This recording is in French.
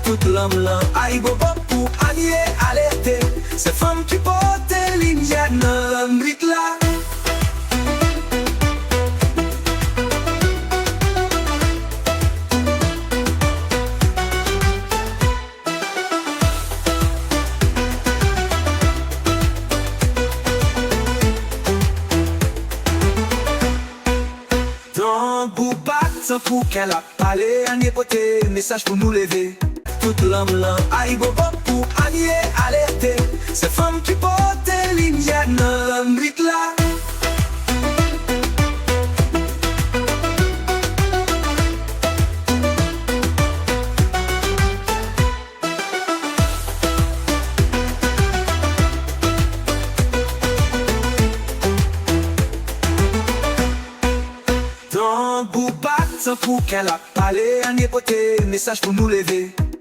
Tout l'homme là, aïe bobo pour allier alerter. Ces femmes qui portent l'India dans l'Amérique là. Dans Boubat, pour qu'elle a parlé, un époté, message pour nous lever. Tout l'homme là, aïe bobo pour allier alerter. Ces femmes qui portent l'India dans l'Amérique là. Dans Boubat, pour qu'elle a parlé, un époté, message pour nous lever.